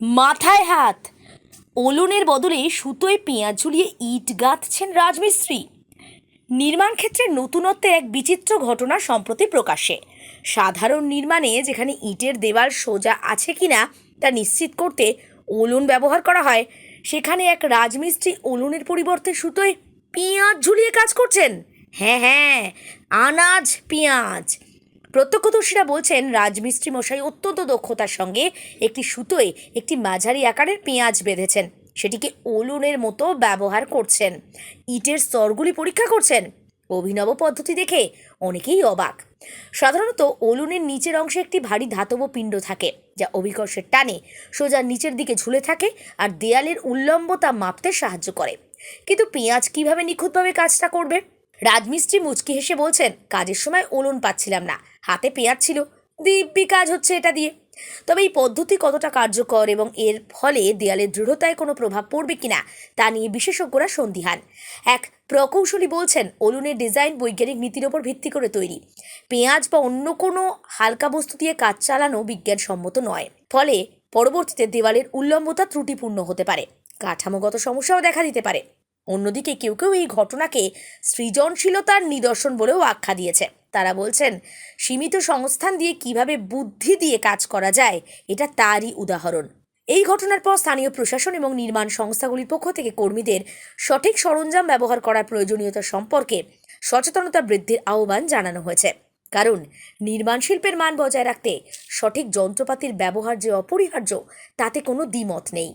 মাথায় হাত, ওলনের বদলে সুতোয় পেঁয়াজ ঝুলিয়ে ইট গাঁথছেন রাজমিস্ত্রি। নির্মাণ ক্ষেত্রে নতুনত্বের এক বিচিত্র ঘটনা সম্প্রতি প্রকাশ্যে। সাধারণ নির্মাণে যেখানে ইটের দেওয়াল সোজা আছে কিনা তা নিশ্চিত করতে ওলন ব্যবহার করা হয়, সেখানে এক রাজমিস্ত্রি ওলনের পরিবর্তে সুতোয় পেঁয়াজ ঝুলিয়ে কাজ করছেন। হ্যাঁ হ্যাঁ, আনাজ পেঁয়াজ। প্রত্যক্ষদর্শীরা বলছেন রাজমিস্ত্রি মশাই অত্যন্ত দক্ষতার সঙ্গে একটি সুতোয় একটি মাঝারি আকারের পেঁয়াজ বেঁধেছেন, সেটিকে ওলনের মতো ব্যবহার করছেন, ইটের স্তরগুলি পরীক্ষা করছেন। অভিনব পদ্ধতি দেখে অনেকেই অবাক। সাধারণত ওলনের নিচের অংশে একটি ভারী ধাতব পিণ্ড থাকে, যা অভিকর্ষের টানে সোজা নিচের দিকে ঝুলে থাকে আর দেয়ালের উল্লম্বতা মাপতে সাহায্য করে। কিন্তু পেঁয়াজ কিভাবে নিখুঁতভাবে কাজটা করবে? রাজমিস্ত্রি মুচকি হেসে বলছেন, কাজের সময় ওলন পাচ্ছিলাম না, হাতে পেঁয়াজ ছিল, দিব্যি কাজ হচ্ছে এটা দিয়ে। তবে এই পদ্ধতি কতটা কার্যকর এবং এর ফলে দেয়ালের দৃঢ়তায় কোনো প্রভাব পড়বে কিনা তা নিয়ে বিশেষজ্ঞরা সন্দিহান। এক প্রকৌশলী বলছেন, ওলনের ডিজাইন বৈজ্ঞানিক নীতির ওপর ভিত্তি করে তৈরি। পেঁয়াজ বা অন্য কোনো হালকা বস্তু দিয়ে কাজ চালানো বিজ্ঞানসম্মত নয়, ফলে পরবর্তীতে দেওয়ালের উল্লম্বতা ত্রুটিপূর্ণ হতে পারে, কাঠামোগত সমস্যাও দেখা দিতে পারে। অন্যদিকে কেউ কেউ এই ঘটনাকে সৃজনশীলতার নিদর্শন বলেও আখ্যা দিয়েছে। তারা বলছেন, সীমিত সংস্থান দিয়ে কিভাবে বুদ্ধি দিয়ে কাজ করা যায়, এটা তারই উদাহরণ। এই ঘটনার পর স্থানীয় প্রশাসন এবং নির্মাণ সংস্থাগুলির পক্ষ থেকে কর্মীদের সঠিক সরঞ্জাম ব্যবহার করার প্রয়োজনীয়তা সম্পর্কে সচেতনতা বৃদ্ধির আহ্বান জানানো হয়েছে। কারণ নির্মাণ শিল্পের মান বজায় রাখতে সঠিক যন্ত্রপাতির ব্যবহার যে অপরিহার্য, তাতে কোনো দ্বিমত নেই।